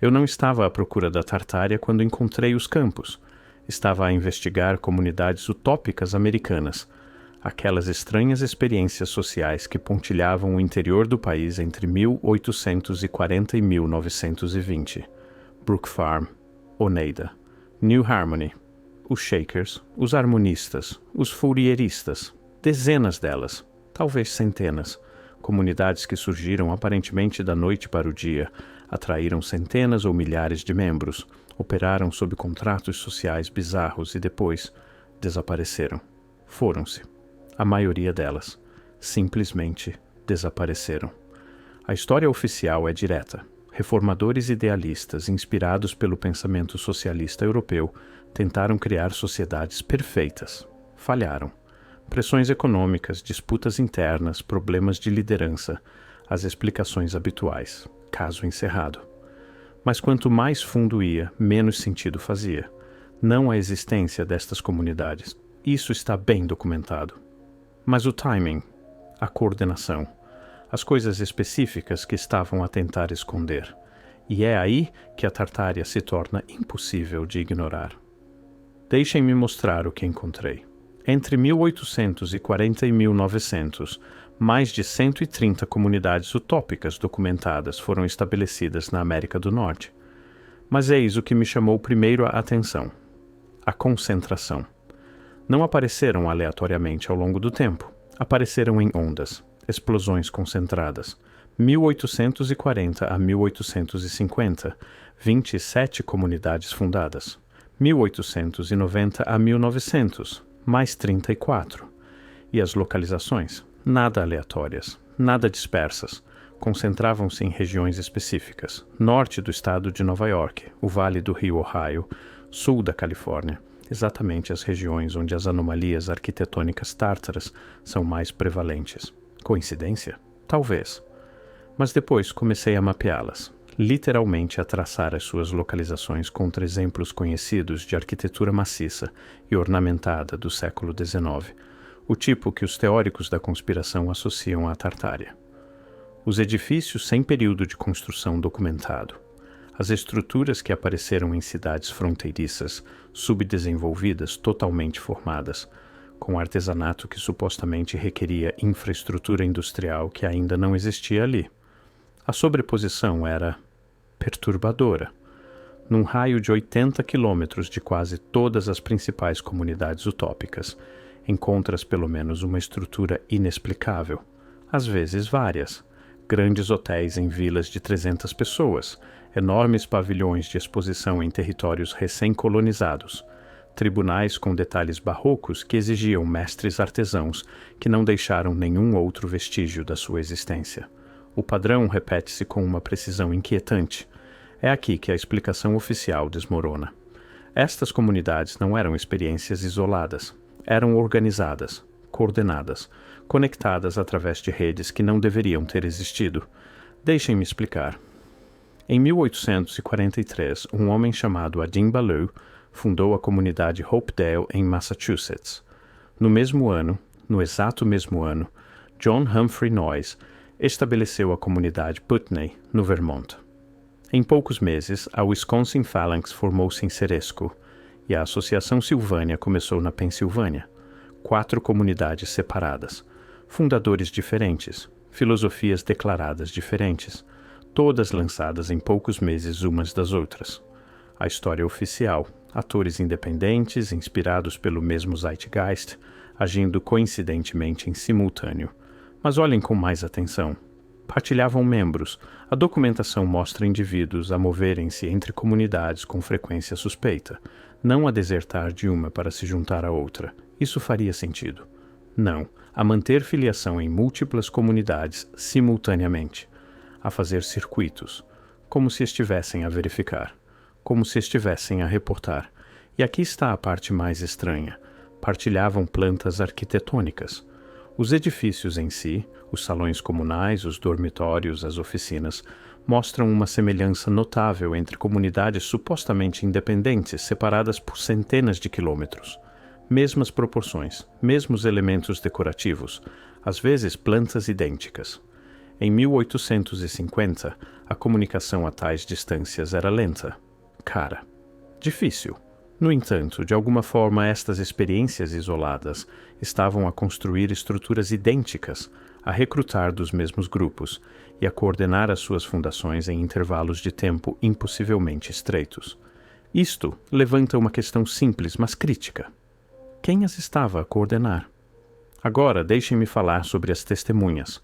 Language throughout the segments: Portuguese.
Eu não estava à procura da Tartária quando encontrei os campos. Estava a investigar comunidades utópicas americanas, aquelas estranhas experiências sociais que pontilhavam o interior do país entre 1840 e 1920. Brook Farm, Oneida, New Harmony, os Shakers, os harmonistas, os fourieristas, dezenas delas, talvez centenas, comunidades que surgiram aparentemente da noite para o dia, atraíram centenas ou milhares de membros, operaram sob contratos sociais bizarros e depois desapareceram. Foram-se. A maioria delas simplesmente desapareceram. A história oficial é direta. Reformadores idealistas, inspirados pelo pensamento socialista europeu, tentaram criar sociedades perfeitas. Falharam. Pressões econômicas, disputas internas, problemas de liderança, as explicações habituais. Caso encerrado. Mas quanto mais fundo ia, menos sentido fazia. Não a existência destas comunidades. Isso está bem documentado. Mas o timing, a coordenação, as coisas específicas que estavam a tentar esconder. E é aí que a Tartária se torna impossível de ignorar. Deixem-me mostrar o que encontrei. Entre 1840 e 1900, mais de 130 comunidades utópicas documentadas foram estabelecidas na América do Norte. Mas eis o que me chamou primeiro a atenção: a concentração. Não apareceram aleatoriamente ao longo do tempo. Apareceram em ondas, explosões concentradas. 1840 a 1850, 27 comunidades fundadas. 1890 a 1900, mais 34. E as localizações? Nada aleatórias, nada dispersas. Concentravam-se em regiões específicas. Norte do estado de Nova York, o Vale do Rio Ohio, sul da Califórnia. Exatamente as regiões onde as anomalias arquitetônicas tártaras são mais prevalentes. Coincidência? Talvez. Mas depois comecei a mapeá-las, literalmente a traçar as suas localizações contra exemplos conhecidos de arquitetura maciça e ornamentada do século XIX, o tipo que os teóricos da conspiração associam à Tartária. Os edifícios sem período de construção documentado, as estruturas que apareceram em cidades fronteiriças, subdesenvolvidas, totalmente formadas, com artesanato que supostamente requeria infraestrutura industrial que ainda não existia ali. A sobreposição era perturbadora. Num raio de 80 quilômetros de quase todas as principais comunidades utópicas, encontras pelo menos uma estrutura inexplicável, às vezes várias. Grandes hotéis em vilas de 300 pessoas, enormes pavilhões de exposição em territórios recém-colonizados, tribunais com detalhes barrocos que exigiam mestres artesãos que não deixaram nenhum outro vestígio da sua existência. O padrão repete-se com uma precisão inquietante. É aqui que a explicação oficial desmorona. Estas comunidades não eram experiências isoladas. Eram organizadas, coordenadas, conectadas através de redes que não deveriam ter existido. Deixem-me explicar. Em 1843, um homem chamado Adin Ballou fundou a comunidade Hopedale em Massachusetts. No mesmo ano, no exato mesmo ano, John Humphrey Noyes estabeleceu a comunidade Putney, no Vermont. Em poucos meses, a Wisconsin Phalanx formou-se em Ceresco, e a Associação Silvânia começou na Pensilvânia. 4 comunidades separadas, fundadores diferentes, filosofias declaradas diferentes, todas lançadas em poucos meses umas das outras. A história oficial, atores independentes, inspirados pelo mesmo Zeitgeist, agindo coincidentemente em simultâneo. Mas olhem com mais atenção. Partilhavam membros. A documentação mostra indivíduos a moverem-se entre comunidades com frequência suspeita, não a desertar de uma para se juntar à outra. Isso faria sentido. Não, a manter filiação em múltiplas comunidades simultaneamente, a fazer circuitos, como se estivessem a verificar, como se estivessem a reportar. E aqui está a parte mais estranha. Partilhavam plantas arquitetônicas. Os edifícios em si, os salões comunais, os dormitórios, as oficinas, mostram uma semelhança notável entre comunidades supostamente independentes separadas por centenas de quilômetros. Mesmas proporções, mesmos elementos decorativos, às vezes plantas idênticas. Em 1850, a comunicação a tais distâncias era lenta, cara, difícil. No entanto, de alguma forma estas experiências isoladas estavam a construir estruturas idênticas, a recrutar dos mesmos grupos e a coordenar as suas fundações em intervalos de tempo impossivelmente estreitos. Isto levanta uma questão simples, mas crítica. Quem as estava a coordenar? Agora, deixem-me falar sobre as testemunhas.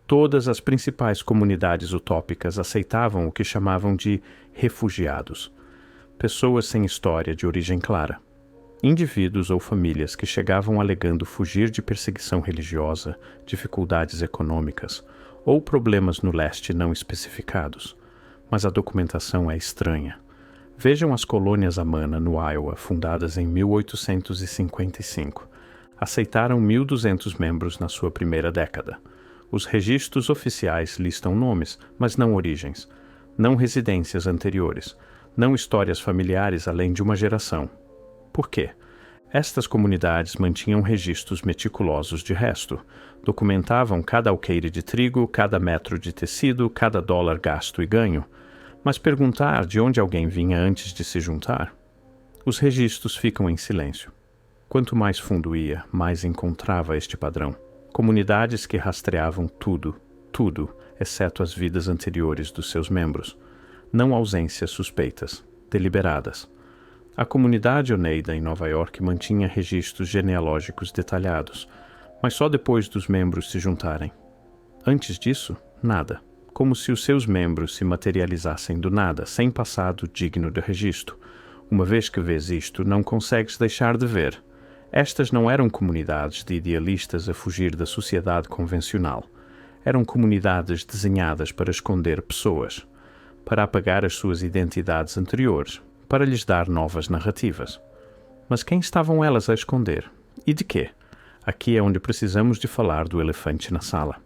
Todas as principais comunidades utópicas aceitavam o que chamavam de refugiados. Pessoas sem história de origem clara. Indivíduos ou famílias que chegavam alegando fugir de perseguição religiosa, dificuldades econômicas ou problemas no leste não especificados. Mas a documentação é estranha. Vejam as colônias Amana, no Iowa, fundadas em 1855. Aceitaram 1.200 membros na sua primeira década. Os registros oficiais listam nomes, mas não origens. Não residências anteriores. Não histórias familiares além de uma geração. Por quê? Estas comunidades mantinham registros meticulosos de resto. Documentavam cada alqueire de trigo, cada metro de tecido, cada dólar gasto e ganho. Mas perguntar de onde alguém vinha antes de se juntar? Os registros ficam em silêncio. Quanto mais fundo ia, mais encontrava este padrão. Comunidades que rastreavam tudo, exceto as vidas anteriores dos seus membros. Não ausências suspeitas, deliberadas. A comunidade Oneida em Nova York mantinha registros genealógicos detalhados, mas só depois dos membros se juntarem. Antes disso, nada. Como se os seus membros se materializassem do nada, sem passado digno de registro. Uma vez que vês isto, não consegues deixar de ver. Estas não eram comunidades de idealistas a fugir da sociedade convencional. Eram comunidades desenhadas para esconder pessoas, para apagar as suas identidades anteriores, para lhes dar novas narrativas. Mas quem estavam elas a esconder? E de quê? Aqui é onde precisamos de falar do elefante na sala.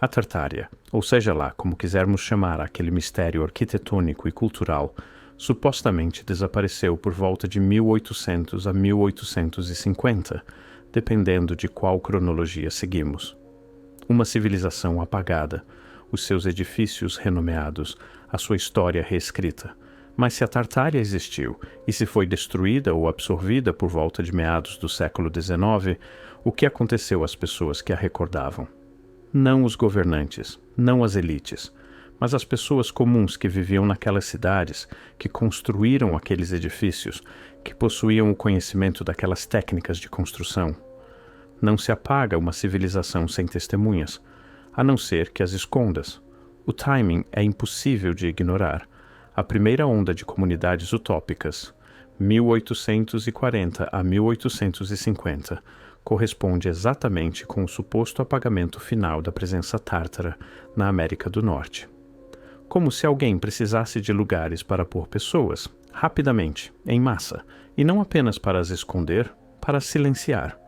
A Tartária, ou seja lá como quisermos chamar aquele mistério arquitetônico e cultural, supostamente desapareceu por volta de 1800 a 1850, dependendo de qual cronologia seguimos. Uma civilização apagada, os seus edifícios renomeados, a sua história reescrita. Mas se a Tartária existiu e se foi destruída ou absorvida por volta de meados do século XIX, o que aconteceu às pessoas que a recordavam? Não os governantes, não as elites, mas as pessoas comuns que viviam naquelas cidades, que construíram aqueles edifícios, que possuíam o conhecimento daquelas técnicas de construção. Não se apaga uma civilização sem testemunhas, a não ser que as escondas. O timing é impossível de ignorar. A primeira onda de comunidades utópicas, 1840 a 1850, corresponde exatamente com o suposto apagamento final da presença tártara na América do Norte. Como se alguém precisasse de lugares para pôr pessoas, rapidamente, em massa, e não apenas para as esconder, para as silenciar.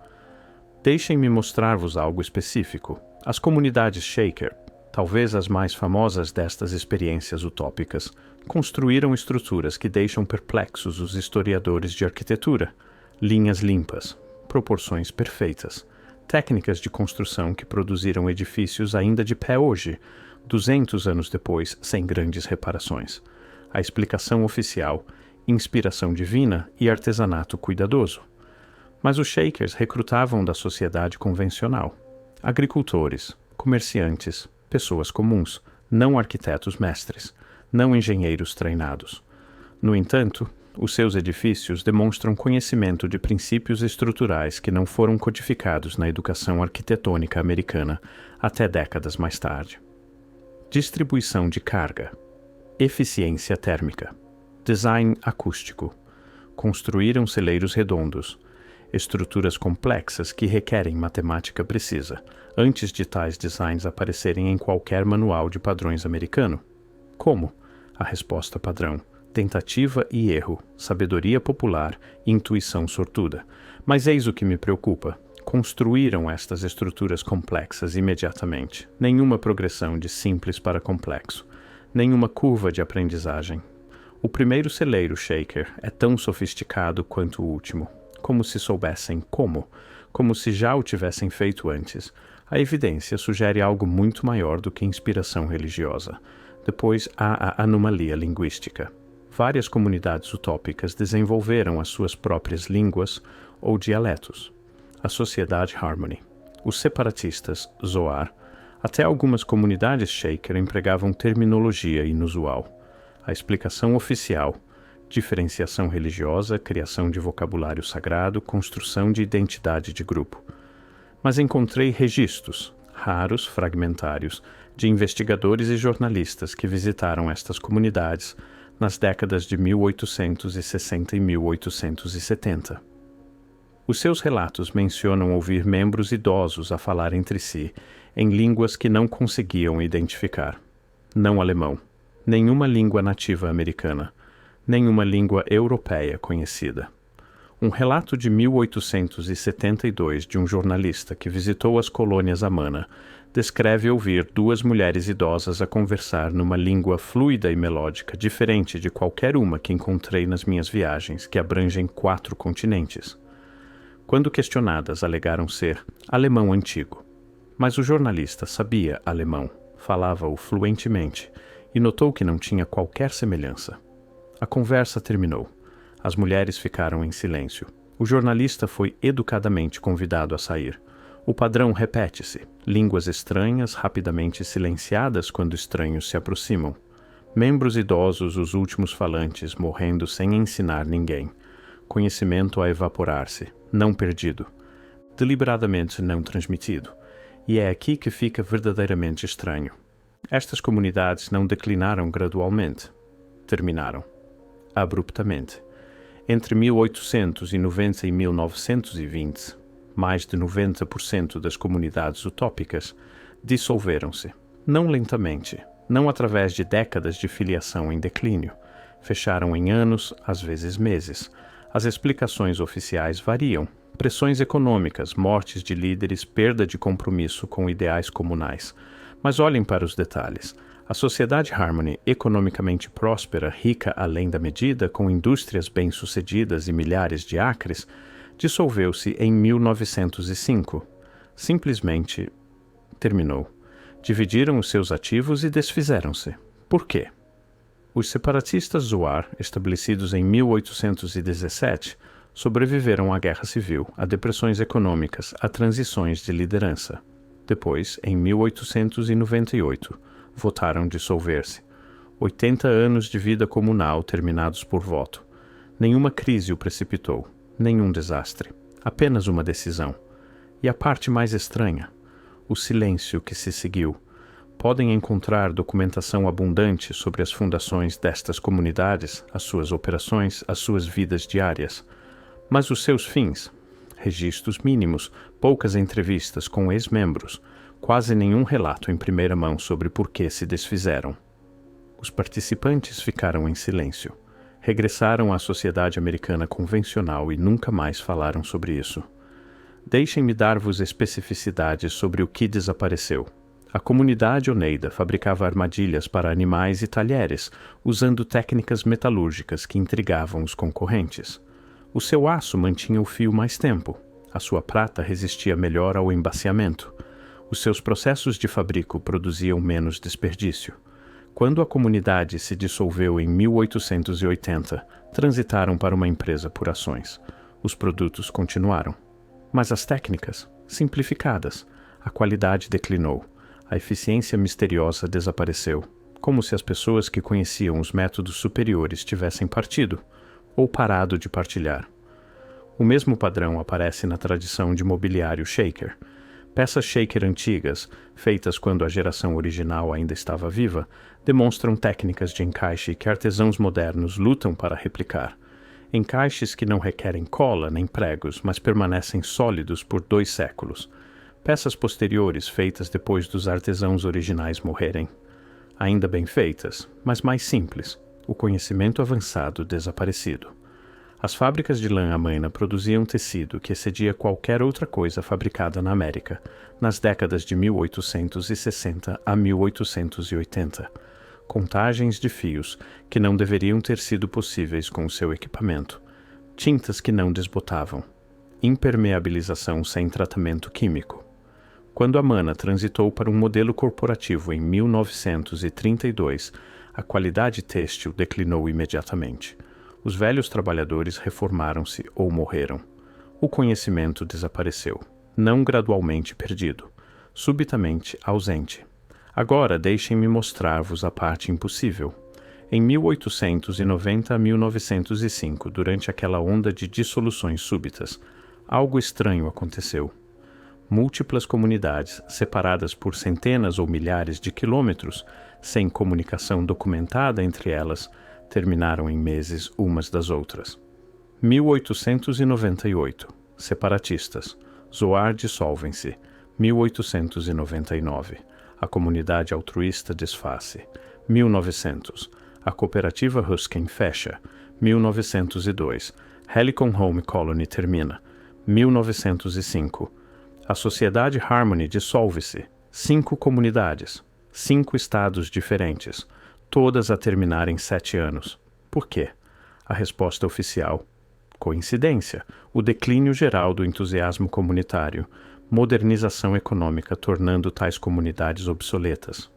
Deixem-me mostrar-vos algo específico. As comunidades Shaker, talvez as mais famosas destas experiências utópicas, construíram estruturas que deixam perplexos os historiadores de arquitetura. Linhas limpas, proporções perfeitas, técnicas de construção que produziram edifícios ainda de pé hoje, 200 anos depois, sem grandes reparações. A explicação oficial, inspiração divina e artesanato cuidadoso. Mas os Shakers recrutavam da sociedade convencional. Agricultores, comerciantes, pessoas comuns, não arquitetos mestres, não engenheiros treinados. No entanto, os seus edifícios demonstram conhecimento de princípios estruturais que não foram codificados na educação arquitetônica americana até décadas mais tarde. Distribuição de carga, eficiência térmica, design acústico. Construíram celeiros redondos, estruturas complexas que requerem matemática precisa, antes de tais designs aparecerem em qualquer manual de padrões americano. Como? A resposta padrão: tentativa e erro, sabedoria popular e intuição sortuda. Mas eis o que me preocupa. Construíram estas estruturas complexas imediatamente. Nenhuma progressão de simples para complexo. Nenhuma curva de aprendizagem. O primeiro celeiro Shaker é tão sofisticado quanto o último. Como se soubessem como se já o tivessem feito antes. A evidência sugere algo muito maior do que inspiração religiosa. Depois há a anomalia linguística. Várias comunidades utópicas desenvolveram as suas próprias línguas ou dialetos. A Sociedade Harmony, os separatistas Zohar, até algumas comunidades Shaker empregavam terminologia inusual. A explicação oficial: diferenciação religiosa, criação de vocabulário sagrado, construção de identidade de grupo. Mas encontrei registros, raros, fragmentários, de investigadores e jornalistas que visitaram estas comunidades nas décadas de 1860 e 1870. Os seus relatos mencionam ouvir membros idosos a falar entre si em línguas que não conseguiam identificar. Não alemão, nenhuma língua nativa americana, nenhuma língua europeia conhecida. Um relato de 1872 de um jornalista que visitou as colônias Amana descreve ouvir duas mulheres idosas a conversar numa língua fluida e melódica diferente de qualquer uma que encontrei nas minhas viagens, que abrangem 4 continentes. Quando questionadas, alegaram ser alemão antigo. Mas o jornalista sabia alemão, falava-o fluentemente e notou que não tinha qualquer semelhança. A conversa terminou. As mulheres ficaram em silêncio. O jornalista foi educadamente convidado a sair. O padrão repete-se: línguas estranhas rapidamente silenciadas quando estranhos se aproximam. Membros idosos, os últimos falantes, morrendo sem ensinar ninguém. Conhecimento a evaporar-se, não perdido. Deliberadamente não transmitido. E é aqui que fica verdadeiramente estranho. Estas comunidades não declinaram gradualmente. Terminaram. Abruptamente. Entre 1890 e 1920, mais de 90% das comunidades utópicas dissolveram-se. Não lentamente, não através de décadas de filiação em declínio. Fecharam em anos, às vezes meses. As explicações oficiais variam. Pressões econômicas, mortes de líderes, perda de compromisso com ideais comunais. Mas olhem para os detalhes. A Sociedade Harmony, economicamente próspera, rica além da medida, com indústrias bem-sucedidas e milhares de acres, dissolveu-se em 1905. Simplesmente terminou. Dividiram os seus ativos e desfizeram-se. Por quê? Os separatistas Zohar, estabelecidos em 1817, sobreviveram à Guerra Civil, a depressões econômicas, a transições de liderança. Depois, em 1898, votaram dissolver-se. 80 anos de vida comunal terminados por voto. Nenhuma crise o precipitou, nenhum desastre. Apenas uma decisão. E a parte mais estranha, o silêncio que se seguiu. Podem encontrar documentação abundante sobre as fundações destas comunidades, as suas operações, as suas vidas diárias. Mas os seus fins? Registros mínimos, poucas entrevistas com ex-membros, quase nenhum relato em primeira mão sobre por que se desfizeram. Os participantes ficaram em silêncio. Regressaram à sociedade americana convencional e nunca mais falaram sobre isso. Deixem-me dar-vos especificidades sobre o que desapareceu. A comunidade Oneida fabricava armadilhas para animais e talheres, usando técnicas metalúrgicas que intrigavam os concorrentes. O seu aço mantinha o fio mais tempo. A sua prata resistia melhor ao embaciamento. Os seus processos de fabrico produziam menos desperdício. Quando a comunidade se dissolveu em 1880, transitaram para uma empresa por ações. Os produtos continuaram. Mas as técnicas, simplificadas, a qualidade declinou. A eficiência misteriosa desapareceu, como se as pessoas que conheciam os métodos superiores tivessem partido, ou parado de partilhar. O mesmo padrão aparece na tradição de mobiliário Shaker. Peças Shaker antigas, feitas quando a geração original ainda estava viva, demonstram técnicas de encaixe que artesãos modernos lutam para replicar. Encaixes que não requerem cola nem pregos, mas permanecem sólidos por 2 séculos. Peças posteriores feitas depois dos artesãos originais morrerem. Ainda bem feitas, mas mais simples. O conhecimento avançado desaparecido. As fábricas de lã Amana produziam tecido que excedia qualquer outra coisa fabricada na América, nas décadas de 1860 a 1880. Contagens de fios que não deveriam ter sido possíveis com o seu equipamento. Tintas que não desbotavam. Impermeabilização sem tratamento químico. Quando a Amana transitou para um modelo corporativo em 1932, a qualidade têxtil declinou imediatamente. Os velhos trabalhadores reformaram-se ou morreram. O conhecimento desapareceu, não gradualmente perdido, subitamente ausente. Agora deixem-me mostrar-vos a parte impossível. Em 1890 a 1905, durante aquela onda de dissoluções súbitas, algo estranho aconteceu. Múltiplas comunidades, separadas por centenas ou milhares de quilômetros, sem comunicação documentada entre elas, terminaram em meses umas das outras. 1898. Separatistas. Zoar dissolvem-se. 1899. A comunidade altruísta desfaz-se. 1900. A cooperativa Ruskin fecha. 1902. Helicon Home Colony termina. 1905. A sociedade Harmony dissolve-se. 5 comunidades. 5 estados diferentes. Todas a terminar em 7 anos. Por quê? A resposta oficial: coincidência. O declínio geral do entusiasmo comunitário. Modernização econômica tornando tais comunidades obsoletas.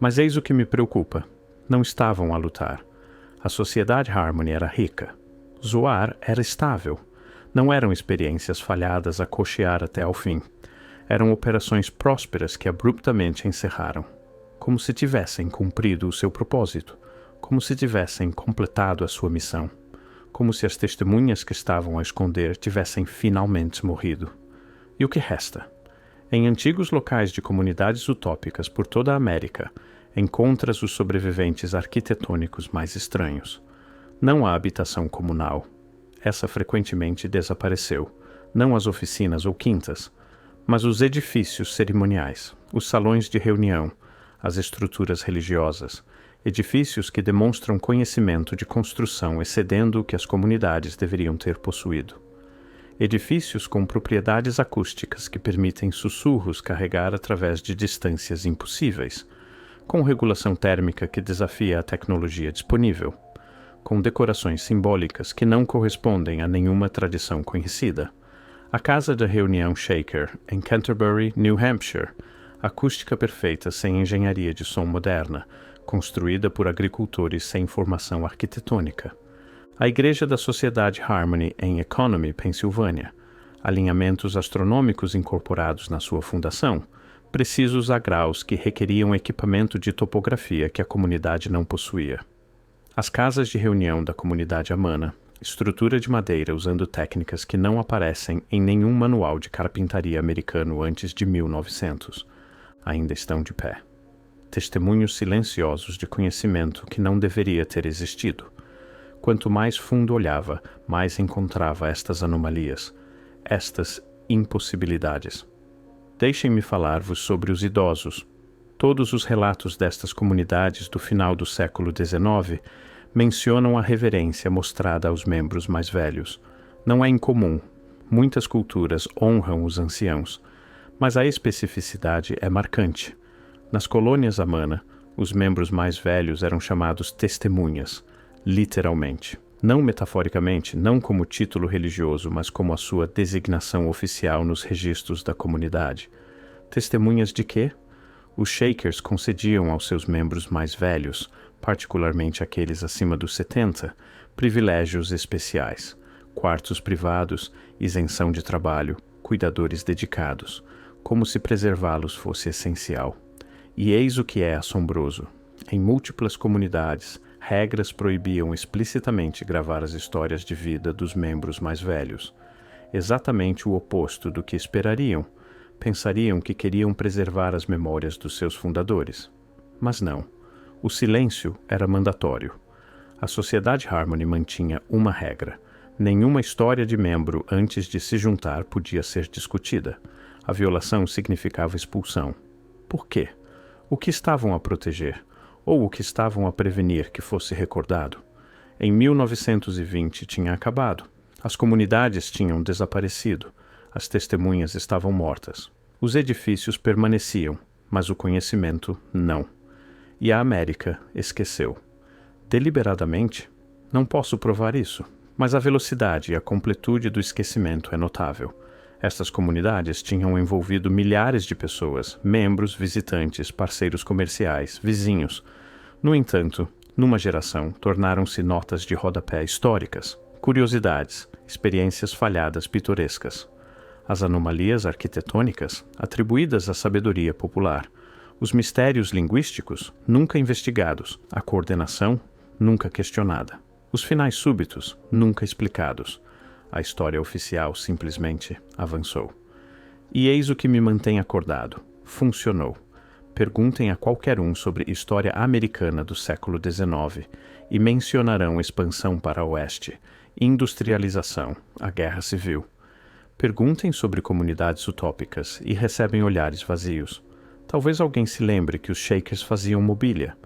Mas eis o que me preocupa. Não estavam a lutar. A sociedade Harmony era rica. Zoar era estável. Não eram experiências falhadas a cochear até ao fim. Eram operações prósperas que abruptamente encerraram. Como se tivessem cumprido o seu propósito. Como se tivessem completado a sua missão. Como se as testemunhas que estavam a esconder tivessem finalmente morrido. E o que resta? Em antigos locais de comunidades utópicas por toda a América, encontras os sobreviventes arquitetônicos mais estranhos. Não há habitação comunal. Essa frequentemente desapareceu, não as oficinas ou quintas, mas os edifícios cerimoniais, os salões de reunião, as estruturas religiosas, edifícios que demonstram conhecimento de construção excedendo o que as comunidades deveriam ter possuído. Edifícios com propriedades acústicas que permitem sussurros carregar através de distâncias impossíveis, com regulação térmica que desafia a tecnologia disponível, com decorações simbólicas que não correspondem a nenhuma tradição conhecida. A Casa da Reunião Shaker, em Canterbury, New Hampshire, acústica perfeita sem engenharia de som moderna, construída por agricultores sem formação arquitetônica. A Igreja da Sociedade Harmony, em Economy, Pensilvânia, alinhamentos astronômicos incorporados na sua fundação, precisos a graus que requeriam equipamento de topografia que a comunidade não possuía. As casas de reunião da comunidade Amana, estrutura de madeira usando técnicas que não aparecem em nenhum manual de carpintaria americano antes de 1900, ainda estão de pé. Testemunhos silenciosos de conhecimento que não deveria ter existido. Quanto mais fundo olhava, mais encontrava estas anomalias, estas impossibilidades. Deixem-me falar-vos sobre os idosos. Todos os relatos destas comunidades do final do século XIX mencionam a reverência mostrada aos membros mais velhos. Não é incomum. Muitas culturas honram os anciãos, mas a especificidade é marcante. Nas colônias Amana, os membros mais velhos eram chamados testemunhas, literalmente. Não metaforicamente, não como título religioso, mas como a sua designação oficial nos registros da comunidade. Testemunhas de quê? Os Shakers concediam aos seus membros mais velhos, particularmente aqueles acima dos 70, privilégios especiais, quartos privados, isenção de trabalho, cuidadores dedicados, como se preservá-los fosse essencial. E eis o que é assombroso. Em múltiplas comunidades, regras proibiam explicitamente gravar as histórias de vida dos membros mais velhos. Exatamente o oposto do que esperariam. Pensariam que queriam preservar as memórias dos seus fundadores. Mas não. O silêncio era mandatório. A Sociedade Harmony mantinha uma regra. Nenhuma história de membro antes de se juntar podia ser discutida. A violação significava expulsão. Por quê? O que estavam a proteger? Ou o que estavam a prevenir que fosse recordado? Em 1920 tinha acabado. As comunidades tinham desaparecido. As testemunhas estavam mortas. Os edifícios permaneciam, mas o conhecimento não. E a América esqueceu. Deliberadamente? Não posso provar isso, mas a velocidade e a completude do esquecimento é notável. Estas comunidades tinham envolvido milhares de pessoas, membros, visitantes, parceiros comerciais, vizinhos. No entanto, numa geração, tornaram-se notas de rodapé históricas, curiosidades, experiências falhadas pitorescas. As anomalias arquitetônicas, atribuídas à sabedoria popular, os mistérios linguísticos, nunca investigados, a coordenação, nunca questionada, os finais súbitos, nunca explicados. A história oficial simplesmente avançou. E eis o que me mantém acordado. Funcionou. Perguntem a qualquer um sobre história americana do século XIX e mencionarão expansão para o oeste, industrialização, a guerra civil. Perguntem sobre comunidades utópicas e recebem olhares vazios. Talvez alguém se lembre que os Shakers faziam mobília,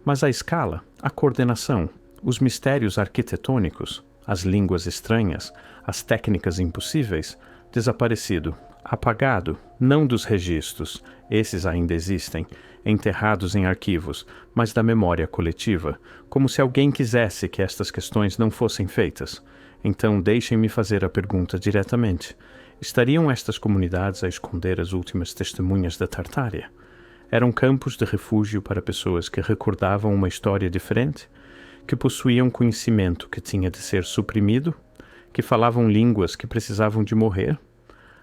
mas a escala, a coordenação, os mistérios arquitetônicos, as línguas estranhas, as técnicas impossíveis, desaparecido, apagado, não dos registros, esses ainda existem, enterrados em arquivos, mas da memória coletiva, como se alguém quisesse que estas questões não fossem feitas. Então deixem-me fazer a pergunta diretamente. Estariam estas comunidades a esconder as últimas testemunhas da Tartária? Eram campos de refúgio para pessoas que recordavam uma história diferente? Que possuíam conhecimento que tinha de ser suprimido? Que falavam línguas que precisavam de morrer?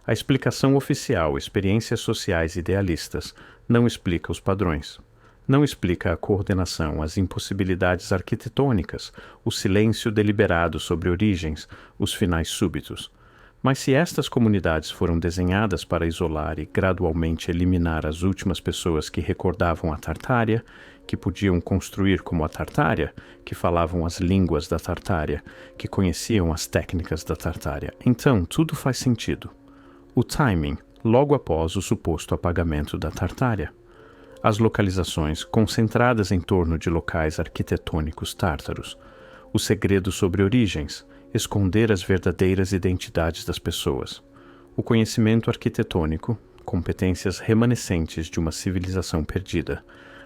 A explicação oficial, experiências sociais idealistas, não explica os padrões. Não explica a coordenação, as impossibilidades arquitetônicas, o silêncio deliberado sobre origens, os finais súbitos. Mas se estas comunidades foram desenhadas para isolar e gradualmente eliminar as últimas pessoas que recordavam a Tartária, que podiam construir como a Tartária, que falavam as línguas da Tartária, que conheciam as técnicas da Tartária, então tudo faz sentido. O timing, logo após o suposto apagamento da Tartária. As localizações concentradas em torno de locais arquitetônicos tártaros. O segredo sobre origens, esconder as verdadeiras identidades das pessoas. O conhecimento arquitetônico, competências remanescentes de uma civilização perdida.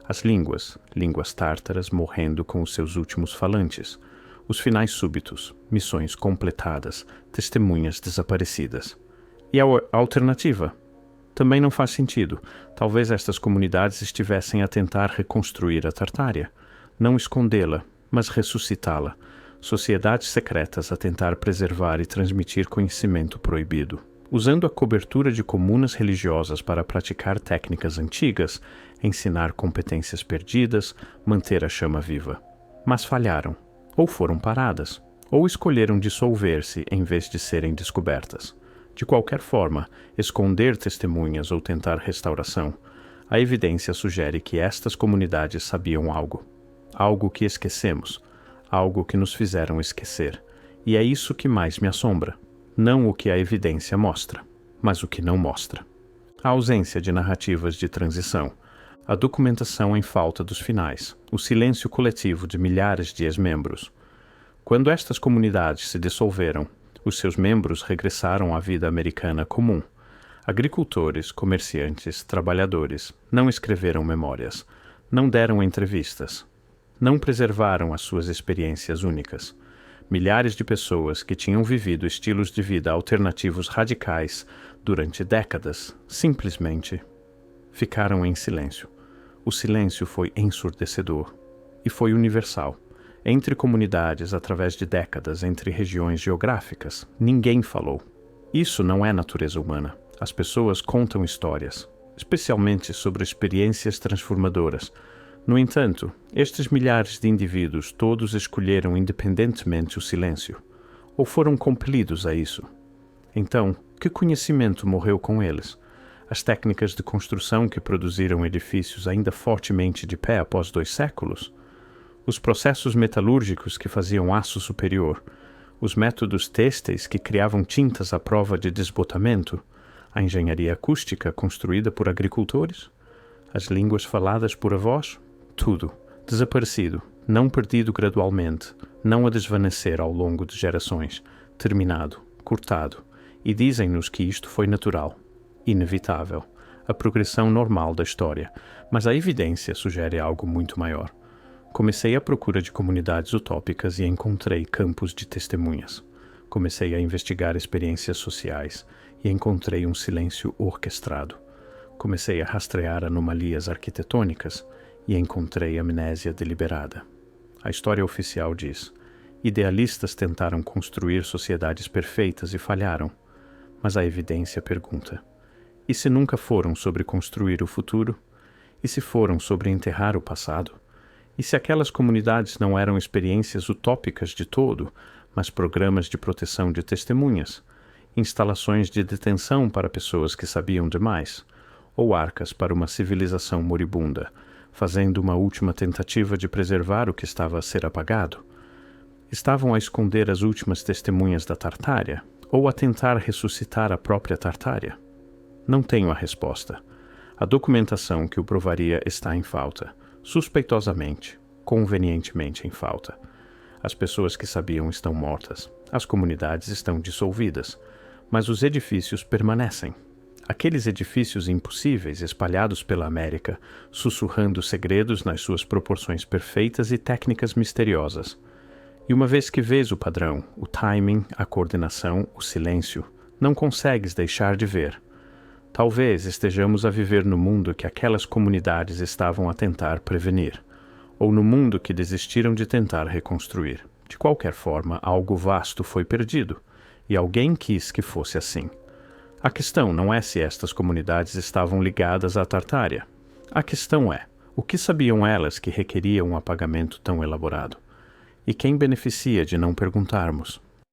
As línguas tártaras morrendo com os seus últimos falantes. Os finais súbitos, missões completadas, testemunhas desaparecidas. E a alternativa? Também não faz sentido. Talvez estas comunidades estivessem a tentar reconstruir a Tartária. Não escondê-la, mas ressuscitá-la. Sociedades secretas a tentar preservar e transmitir conhecimento proibido. Usando a cobertura de comunas religiosas para praticar técnicas antigas, ensinar competências perdidas, manter a chama viva. Mas falharam. Ou foram paradas. Ou escolheram dissolver-se em vez de serem descobertas. De qualquer forma, esconder testemunhas ou tentar restauração, a evidência sugere que estas comunidades sabiam algo. Algo que esquecemos. Algo que nos fizeram esquecer. E é isso que mais me assombra. Não o que a evidência mostra, mas o que não mostra. A ausência de narrativas de transição, a documentação em falta dos finais, o silêncio coletivo de milhares de ex-membros. Quando estas comunidades se dissolveram, os seus membros regressaram à vida americana comum. Agricultores, comerciantes, trabalhadores não escreveram memórias, não deram entrevistas, não preservaram as suas experiências únicas. Milhares de pessoas que tinham vivido estilos de vida alternativos radicais durante décadas simplesmente ficaram em silêncio. O silêncio foi ensurdecedor e foi universal. Entre comunidades, através de décadas, entre regiões geográficas, ninguém falou. Isso não é natureza humana. As pessoas contam histórias, especialmente sobre experiências transformadoras. No entanto, estes milhares de indivíduos todos escolheram independentemente o silêncio, ou foram compelidos a isso. Então, que conhecimento morreu com eles? As técnicas de construção que produziram edifícios ainda fortemente de pé após 2 séculos? Os processos metalúrgicos que faziam aço superior? Os métodos têxteis que criavam tintas à prova de desbotamento? A engenharia acústica construída por agricultores? As línguas faladas por avós? Tudo. Desaparecido, não perdido gradualmente, não a desvanecer ao longo de gerações, terminado, cortado. E dizem-nos que isto foi natural, inevitável, a progressão normal da história, mas a evidência sugere algo muito maior. Comecei à procura de comunidades utópicas e encontrei campos de testemunhas. Comecei a investigar experiências sociais e encontrei um silêncio orquestrado. Comecei a rastrear anomalias arquitetônicas e encontrei amnésia deliberada. A história oficial diz: idealistas tentaram construir sociedades perfeitas e falharam. Mas a evidência pergunta: e se nunca foram sobre construir o futuro? E se foram sobre enterrar o passado? E se aquelas comunidades não eram experiências utópicas de todo, mas programas de proteção de testemunhas, instalações de detenção para pessoas que sabiam demais, ou arcas para uma civilização moribunda, fazendo uma última tentativa de preservar o que estava a ser apagado? Estavam a esconder as últimas testemunhas da Tartária, ou a tentar ressuscitar a própria Tartária? Não tenho a resposta. A documentação que o provaria está em falta, suspeitosamente, convenientemente em falta. As pessoas que sabiam estão mortas, as comunidades estão dissolvidas, mas os edifícios permanecem. Aqueles edifícios impossíveis espalhados pela América, sussurrando segredos nas suas proporções perfeitas e técnicas misteriosas. E uma vez que vês o padrão, o timing, a coordenação, o silêncio, não consegues deixar de ver. Talvez estejamos a viver no mundo que aquelas comunidades estavam a tentar prevenir, ou no mundo que desistiram de tentar reconstruir. De qualquer forma, algo vasto foi perdido, e alguém quis que fosse assim. A questão não é se estas comunidades estavam ligadas à Tartária. A questão é, o que sabiam elas que requeria um apagamento tão elaborado? E quem beneficia de não perguntarmos?